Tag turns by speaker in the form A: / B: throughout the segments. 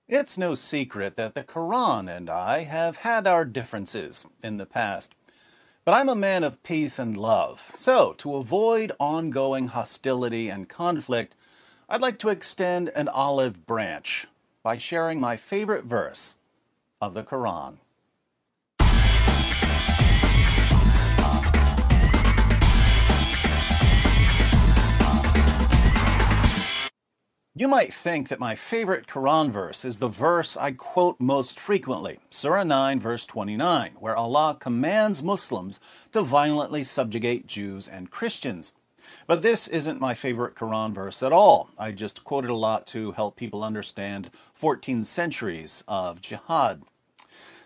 A: It's no secret that the Quran and I have had our differences in the past. But I'm a man of peace and love, so to avoid ongoing hostility and conflict, I'd like to extend an olive branch by sharing my favorite verse of the Quran. You might think that my favorite Quran verse is the verse I quote most frequently, Surah 9, verse 29, where Allah commands Muslims to violently subjugate Jews and Christians. But this isn't my favorite Quran verse at all. I just quote it a lot to help people understand 14 centuries of jihad.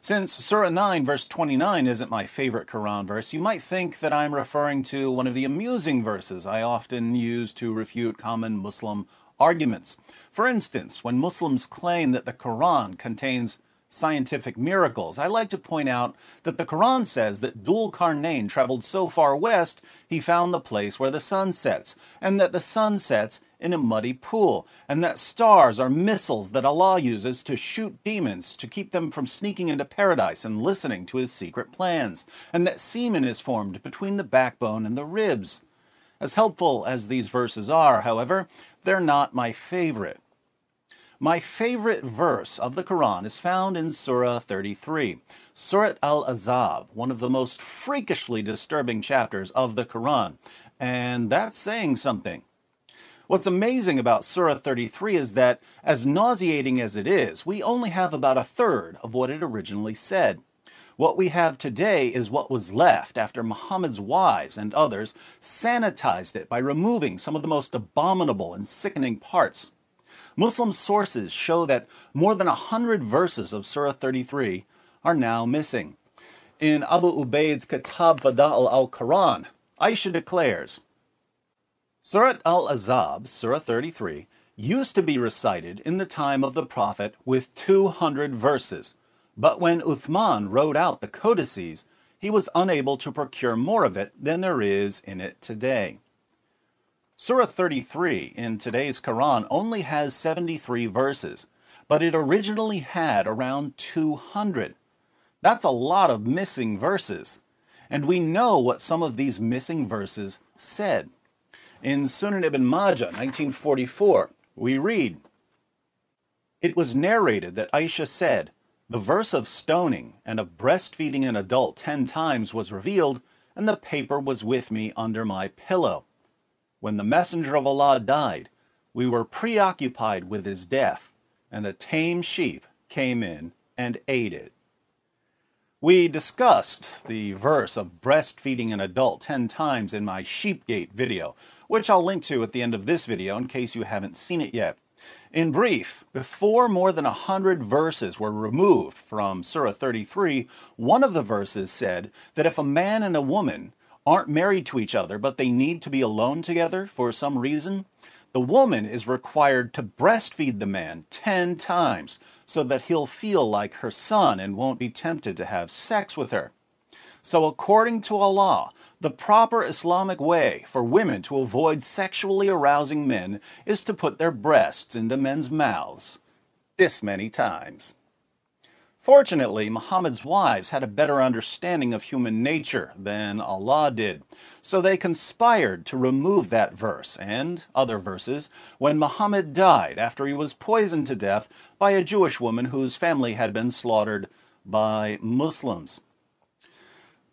A: Since Surah 9, verse 29 isn't my favorite Quran verse, you might think that I'm referring to one of the amusing verses I often use to refute common Muslim arguments. For instance, when Muslims claim that the Quran contains scientific miracles, I like to point out that the Quran says that Dhul Qarnayn traveled so far west he found the place where the sun sets, and that the sun sets in a muddy pool, and that stars are missiles that Allah uses to shoot demons to keep them from sneaking into paradise and listening to his secret plans, and that semen is formed between the backbone and the ribs. As helpful as these verses are, however, they're not my favorite. My favorite verse of the Quran is found in Surah 33, Surat al-Ahzab, one of the most freakishly disturbing chapters of the Quran, and that's saying something. What's amazing about Surah 33 is that, as nauseating as it is, we only have about a third of what it originally said. What we have today is what was left after Muhammad's wives and others sanitized it by removing some of the most abominable and sickening parts. Muslim sources show that more than 100 verses of Surah 33 are now missing. In Abu Ubaid's Kitab Fada'il al-Quran, Aisha declares, Surat al-Ahzab, Surah 33, used to be recited in the time of the Prophet with 200 verses. But when Uthman wrote out the codices, he was unable to procure more of it than there is in it today. Surah 33 in today's Quran only has 73 verses, but it originally had around 200. That's a lot of missing verses, and we know what some of these missing verses said. In Sunan ibn Majah, 1944, we read, It was narrated that Aisha said, the verse of stoning and of breastfeeding an adult 10 times was revealed, and the paper was with me under my pillow. When the Messenger of Allah died, we were preoccupied with his death, and a tame sheep came in and ate it. We discussed the verse of breastfeeding an adult 10 times in my Sheepgate video, which I'll link to at the end of this video in case you haven't seen it yet. In brief, before more than 100 verses were removed from Surah 33, one of the verses said that if a man and a woman aren't married to each other but they need to be alone together for some reason, the woman is required to breastfeed the man 10 times so that he'll feel like her son and won't be tempted to have sex with her. So according to Allah, the proper Islamic way for women to avoid sexually arousing men is to put their breasts into men's mouths this many times. Fortunately, Muhammad's wives had a better understanding of human nature than Allah did, so they conspired to remove that verse and other verses when Muhammad died after he was poisoned to death by a Jewish woman whose family had been slaughtered by Muslims.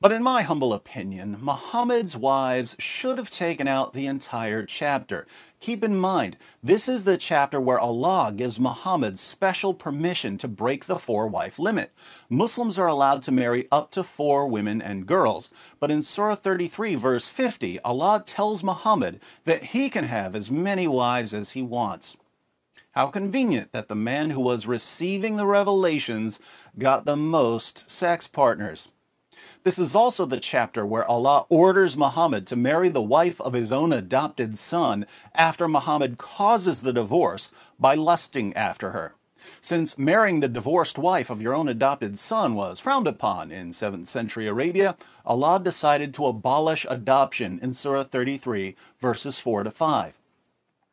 A: But in my humble opinion, Muhammad's wives should have taken out the entire chapter. Keep in mind, this is the chapter where Allah gives Muhammad special permission to break the 4-wife limit. Muslims are allowed to marry up to 4 women and girls, but in Surah 33, verse 50, Allah tells Muhammad that he can have as many wives as he wants. How convenient that the man who was receiving the revelations got the most sex partners. This is also the chapter where Allah orders Muhammad to marry the wife of his own adopted son after Muhammad causes the divorce by lusting after her. Since marrying the divorced wife of your own adopted son was frowned upon in 7th century Arabia, Allah decided to abolish adoption in Surah 33, verses 4 to 5.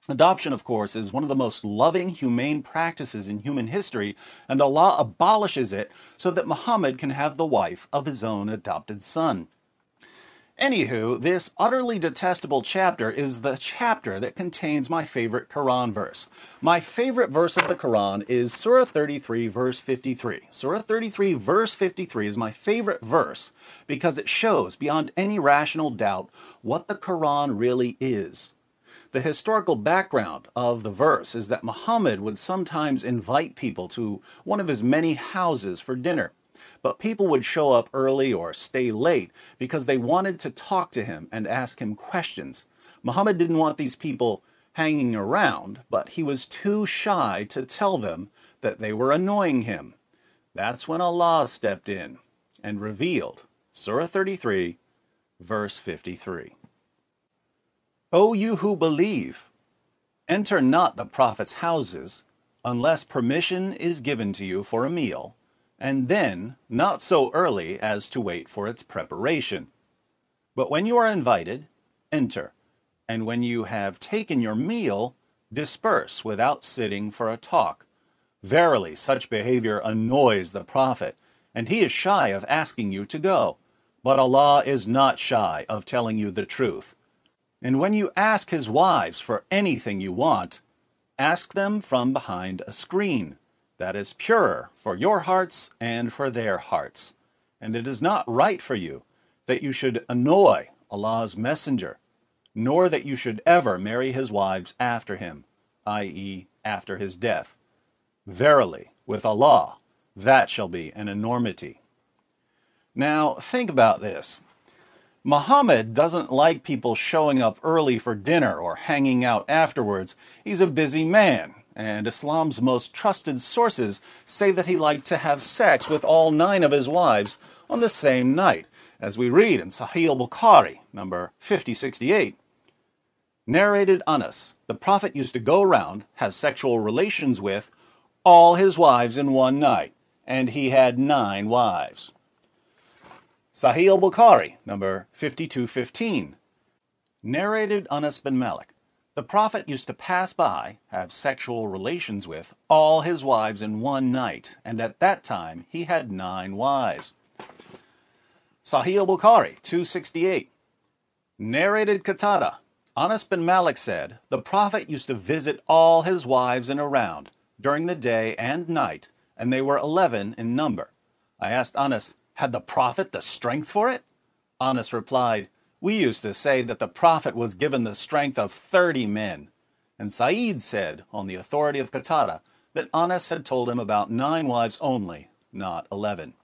A: Adoption, of course, is one of the most loving, humane practices in human history, and Allah abolishes it so that Muhammad can have the wife of his own adopted son. Anywho, this utterly detestable chapter is the chapter that contains my favorite Quran verse. My favorite verse of the Quran is Surah 33, verse 53. Surah 33, verse 53 is my favorite verse because it shows beyond any rational doubt what the Quran really is. The historical background of the verse is that Muhammad would sometimes invite people to one of his many houses for dinner. But people would show up early or stay late because they wanted to talk to him and ask him questions. Muhammad didn't want these people hanging around, but he was too shy to tell them that they were annoying him. That's when Allah stepped in and revealed Surah 33, verse 53. O you who believe, enter not the Prophet's houses unless permission is given to you for a meal, and then not so early as to wait for its preparation. But when you are invited, enter, and when you have taken your meal, disperse without sitting for a talk. Verily, such behavior annoys the Prophet, and he is shy of asking you to go. But Allah is not shy of telling you the truth. And when you ask his wives for anything you want, ask them from behind a screen. That is purer for your hearts and for their hearts. And it is not right for you that you should annoy Allah's messenger, nor that you should ever marry his wives after him, i.e., after his death. Verily, with Allah, that shall be an enormity. Now, think about this. Muhammad doesn't like people showing up early for dinner or hanging out afterwards. He's a busy man, and Islam's most trusted sources say that he liked to have sex with all 9 of his wives on the same night, as we read in Sahih al-Bukhari, number 5068. Narrated Anas, the Prophet used to go around, have sexual relations with all his wives in one night, and he had 9 wives. Sahih al-Bukhari, number 5215. Narrated Anas bin Malik, the Prophet used to pass by, have sexual relations with all his wives in one night, and at that time he had 9 wives. Sahih al-Bukhari, 268. Narrated Qatada, Anas bin Malik said, the Prophet used to visit all his wives in a round, during the day and night, and they were 11 in number. I asked Anas, had the Prophet the strength for it? Anas replied, we used to say that the Prophet was given the strength of 30 men. And Sa'id said, on the authority of Qatada, that Anas had told him about 9 wives only, not 11.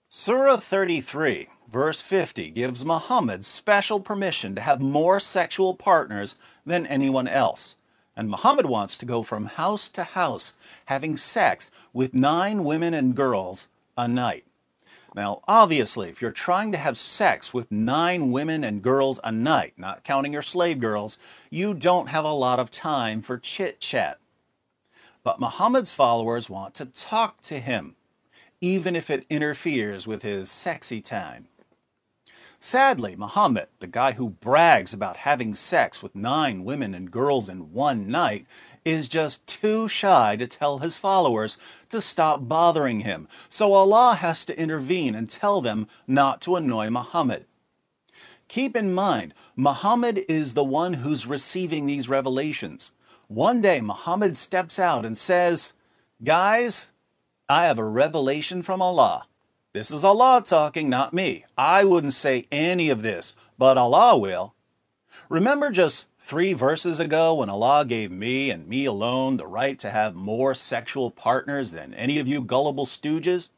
A: Surah 33, verse 50, gives Muhammad special permission to have more sexual partners than anyone else. And Muhammad wants to go from house to house, having sex with 9 women and girls a night. Now, obviously, if you're trying to have sex with 9 women and girls a night, not counting your slave girls, you don't have a lot of time for chit-chat. But Muhammad's followers want to talk to him, even if it interferes with his sexy time. Sadly, Mahomet, the guy who brags about having sex with 9 women and girls in one night, is just too shy to tell his followers to stop bothering him. So Allah has to intervene and tell them not to annoy Muhammad. Keep in mind, Muhammad is the one who's receiving these revelations. One day, Muhammad steps out and says, guys, I have a revelation from Allah. This is Allah talking, not me. I wouldn't say any of this, but Allah will. Remember just 3 verses ago when Allah gave me and me alone the right to have more sexual partners than any of you gullible stooges?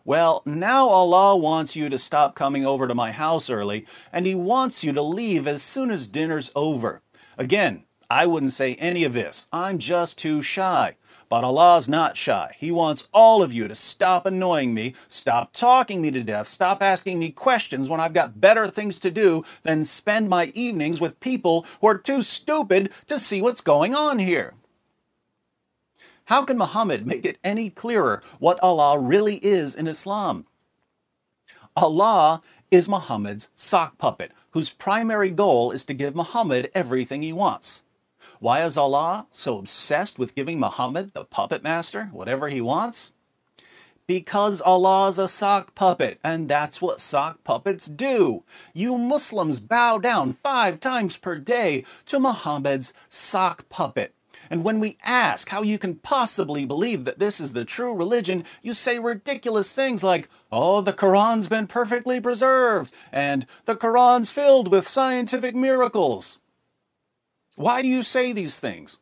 A: Well, now Allah wants you to stop coming over to my house early, and He wants you to leave as soon as dinner's over. Again, I wouldn't say any of this. I'm just too shy. But Allah's not shy. He wants all of you to stop annoying me, stop talking me to death, stop asking me questions when I've got better things to do than spend my evenings with people who are too stupid to see what's going on here. How can Muhammad make it any clearer what Allah really is in Islam? Allah is Muhammad's sock puppet, whose primary goal is to give Muhammad everything he wants. Why is Allah so obsessed with giving Muhammad, the puppet master, whatever he wants? Because Allah is a sock puppet, and that's what sock puppets do. You Muslims bow down 5 times per day to Muhammad's sock puppet. And when we ask how you can possibly believe that this is the true religion, you say ridiculous things like, oh, the Quran's been perfectly preserved, and the Quran's filled with scientific miracles. Why do you say these things?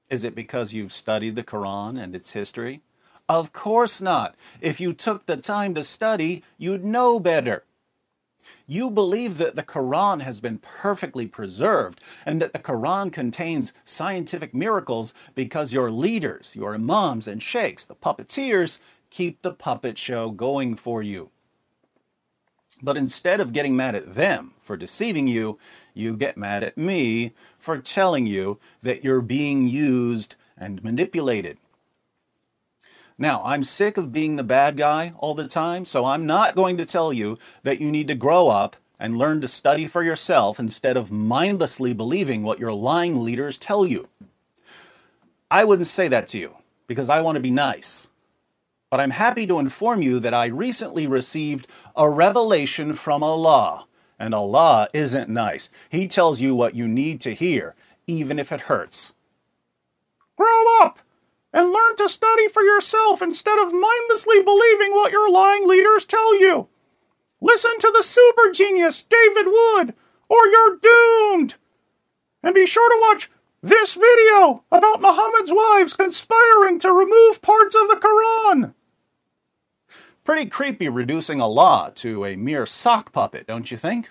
A: Is it because you've studied the Quran and its history? Of course not. If you took the time to study, you'd know better. You believe that the Quran has been perfectly preserved and that the Quran contains scientific miracles because your leaders, your imams and sheikhs, the puppeteers, keep the puppet show going for you. But instead of getting mad at them for deceiving you, you get mad at me for telling you that you're being used and manipulated. Now, I'm sick of being the bad guy all the time, so I'm not going to tell you that you need to grow up and learn to study for yourself instead of mindlessly believing what your lying leaders tell you. I wouldn't say that to you because I want to be nice. But I'm happy to inform you that I recently received a revelation from Allah. And Allah isn't nice. He tells you what you need to hear, even if it hurts. Grow up and learn to study for yourself instead of mindlessly believing what your lying leaders tell you. Listen to the super genius David Wood, or you're doomed. And be sure to watch this video about Muhammad's wives conspiring to remove parts of the Quran. Pretty creepy reducing Allah to a mere sock puppet, don't you think?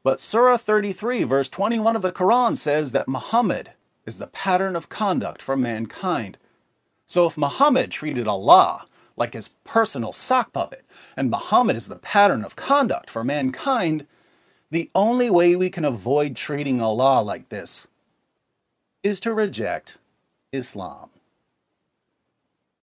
A: But Surah 33, verse 21 of the Quran says that Muhammad is the pattern of conduct for mankind. So if Muhammad treated Allah like his personal sock puppet, and Muhammad is the pattern of conduct for mankind, the only way we can avoid treating Allah like this is to reject Islam.